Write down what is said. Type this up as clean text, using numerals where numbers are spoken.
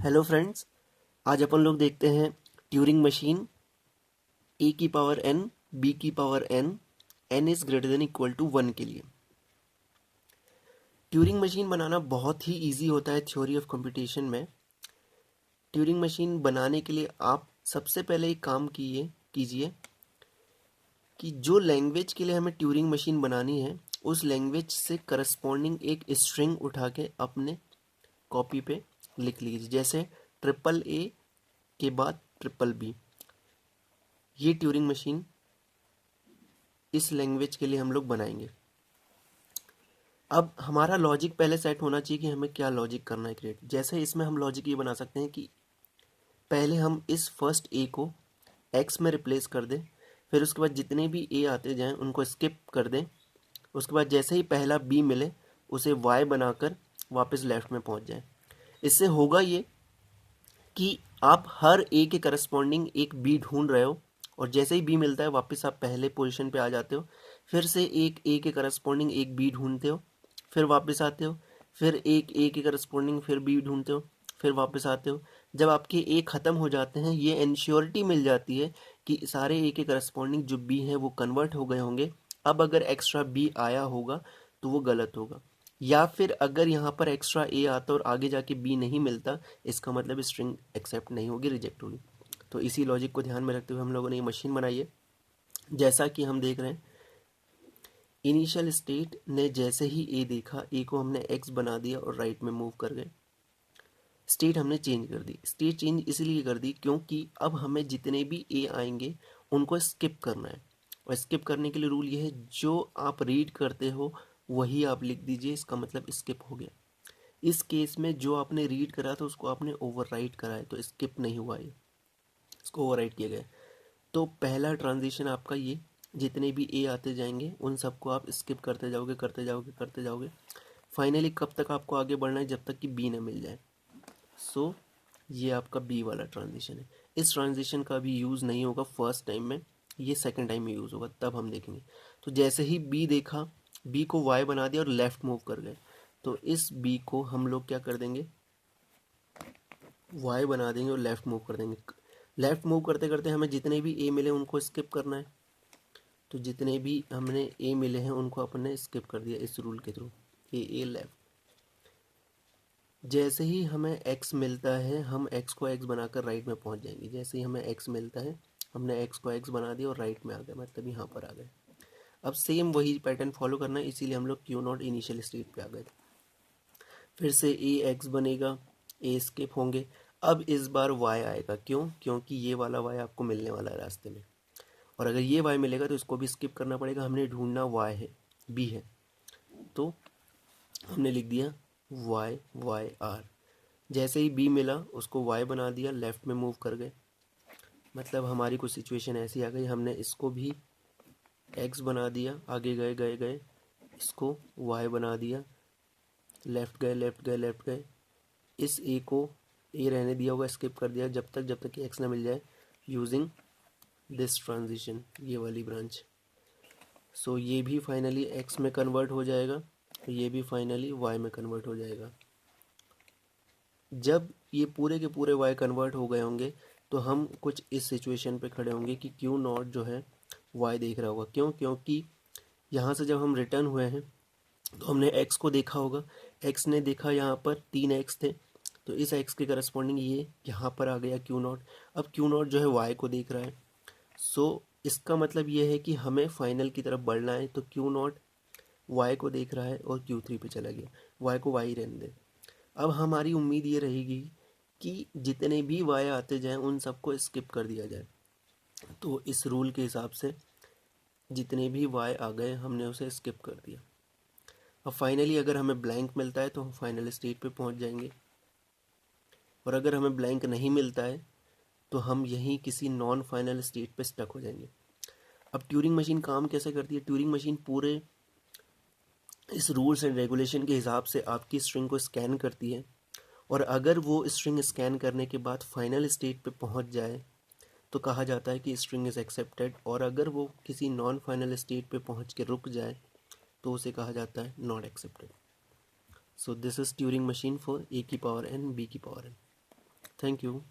Hello friends, आज अपन लोग देखते हैं ट्यूरिंग मशीन ए की पावर n, बी की power n is greater than equal to 1 के लिए। ट्यूरिंग मशीन बनाना बहुत ही इजी होता है थ्योरी ऑफ कंप्यूटेशन में। ट्यूरिंग मशीन बनाने के लिए आप सबसे पहले एक काम कीजिए कि जो लैंग्वेज के लिए हमें ट्यूरिंग मशीन बनानी है उस लैंग्वेज से करस्पॉन्डिंग एक स्ट्रिंग उठा के अपने कॉपी पे लिख लीजिए। जैसे ट्रिपल ए के बाद ट्रिपल बी, ये ट्यूरिंग मशीन इस लैंग्वेज के लिए हम लोग बनाएंगे। अब हमारा लॉजिक पहले सेट होना चाहिए कि हमें क्या लॉजिक करना है क्रिएट। जैसे इसमें हम लॉजिक ये बना सकते हैं कि पहले हम इस फर्स्ट ए को एक्स में रिप्लेस कर दें, फिर उसके बाद जितने भी ए आते जाएं उनको स्किप कर दें। उसके बाद जैसे ही पहला बी मिले उसे वाई बनाकर वापस लेफ्ट में पहुंच जाएं। इससे होगा ये कि आप हर ए के करस्पॉन्डिंग एक बी ढूंढ रहे हो और जैसे ही बी मिलता है वापस आप पहले पोजीशन पे आ जाते हो। फिर से एक ए के करस्पॉन्डिंग एक बी ढूंढते हो, फिर वापस आते हो, फिर एक ए के करस्पॉन्डिंग फिर बी ढूंढते हो, फिर वापस आते हो। जब आपके ए ख़त्म हो जाते हैं ये इंश्योरिटी मिल जाती है कि सारे ए के करस्पॉन्डिंग जो बी हैं वो कन्वर्ट हो गए होंगे। अब अगर एक्स्ट्रा बी आया होगा तो वो गलत होगा, या फिर अगर यहाँ पर एक्स्ट्रा ए आता और आगे जाके बी नहीं मिलता इसका मतलब स्ट्रिंग एक्सेप्ट नहीं होगी, रिजेक्ट होगी। तो इसी लॉजिक को ध्यान में रखते हुए हम लोगों ने ये मशीन बनाई है। जैसा कि हम देख रहे हैं, इनिशियल स्टेट ने जैसे ही ए देखा, ए को हमने एक्स बना दिया और राइट में मूव कर गए। स्टेट हमने चेंज कर दी। स्टेट चेंज इसलिए कर दी क्योंकि अब हमें जितने भी ए आएंगे उनको स्किप करना है, और स्किप करने के लिए रूल ये है जो आप रीड करते हो वही आप लिख दीजिए, इसका मतलब स्किप हो गया। इस केस में जो आपने रीड करा था उसको आपने ओवरराइट करा है तो स्किप नहीं हुआ, ये इसको ओवरराइट किया गया। तो पहला ट्रांजिशन आपका ये, जितने भी ए आते जाएंगे उन सबको आप स्किप करते जाओगे करते जाओगे करते जाओगे। फाइनली कब तक आपको आगे बढ़ना है, जब तक कि बी ना मिल जाए। सो ये आपका बी वाला ट्रांजिशन है। इस ट्रांजिशन का भी यूज़ नहीं होगा फर्स्ट टाइम में, ये सेकंड टाइम में यूज़ होगा, तब हम देखेंगे। तो जैसे ही बी देखा, बी को वाई बना दिया और लेफ़्ट मूव कर गए, तो इस बी को हम लोग क्या कर देंगे, वाई बना देंगे और लेफ़्ट मूव कर देंगे। लेफ़्ट मूव करते करते हमें जितने भी ए मिले उनको स्किप करना है, तो जितने भी हमने ए मिले हैं उनको अपने स्किप कर दिया इस रूल के थ्रू, ए लेफ़्ट। जैसे ही हमें x मिलता है हम x को x बनाकर राइट में पहुंच जाएंगे। जैसे ही हमें x मिलता है हमने x को x बना दिया और राइट में आ गए, मतलब यहाँ पर आ गए। अब सेम वही पैटर्न फॉलो करना है, इसीलिए हम लोग क्यू नॉट इनिशियल स्टेट पे आ गए। फिर से ए x बनेगा, ए स्किप होंगे। अब इस बार y आएगा, क्यों? क्योंकि ये वाला y आपको मिलने वाला है रास्ते में, और अगर ये y मिलेगा तो इसको भी स्किप करना पड़ेगा। हमने ढूंढना y है, b है, तो हमने लिख दिया y r। जैसे ही बी मिला उसको वाई बना दिया, लेफ़्ट में मूव कर गए। मतलब हमारी कुछ सिचुएशन ऐसी आ गई, हमने इसको भी एक्स बना दिया, आगे गए गए गए, इसको वाई बना दिया, लेफ़्ट गए लेफ़्ट गए लेफ़्ट गए। इस ए को ए रहने दिया होगा, स्किप कर दिया जब तक कि एक्स ना मिल जाए, यूजिंग दिस ट्रांजिशन, ये वाली ब्रांच। सो ये भी फाइनली एक्स में कन्वर्ट हो जाएगा, ये भी फाइनली वाई में कन्वर्ट हो जाएगा। जब ये पूरे के पूरे वाई कन्वर्ट हो गए होंगे तो हम कुछ इस सिचुएशन पे खड़े होंगे कि क्यू नॉट जो है वाई देख रहा होगा। क्यों? क्योंकि यहाँ से जब हम रिटर्न हुए हैं तो हमने एक्स को देखा होगा, एक्स ने देखा यहाँ पर 3x थे, तो इस एक्स के करस्पॉन्डिंग ये यहाँ पर आ गया क्यू नॉट। अब क्यू नॉट जो है वाई को देख रहा है, सो इसका मतलब ये है कि हमें फाइनल की तरफ बढ़ना है। तो क्यू नॉट वाई को देख रहा है और Q3 पे चला गया, वाई को वाई रहने दे। अब हमारी उम्मीद ये रहेगी कि जितने भी वाई आते जाएं उन सबको स्किप कर दिया जाए। तो इस रूल के हिसाब से जितने भी वाई आ गए हमने उसे स्किप कर दिया। अब फाइनली अगर हमें ब्लैंक मिलता है तो हम फाइनल स्टेट पे पहुंच जाएंगे, और अगर हमें ब्लैंक नहीं मिलता है तो हम यहीं किसी नॉन फाइनल स्टेट पे स्टक हो जाएंगे। अब ट्यूरिंग मशीन काम कैसे करती है? ट्यूरिंग मशीन पूरे इस रूल्स एंड रेगुलेशन के हिसाब से आपकी स्ट्रिंग को स्कैन करती है, और अगर वो स्ट्रिंग स्कैन करने के बाद फाइनल स्टेट पे पहुंच जाए तो कहा जाता है कि स्ट्रिंग इज़ एक्सेप्टेड, और अगर वो किसी नॉन फाइनल स्टेट पे पहुंच के रुक जाए तो उसे कहा जाता है not accepted. So this is Turing machine for a की पावर n, बी की पावर n। Thank you.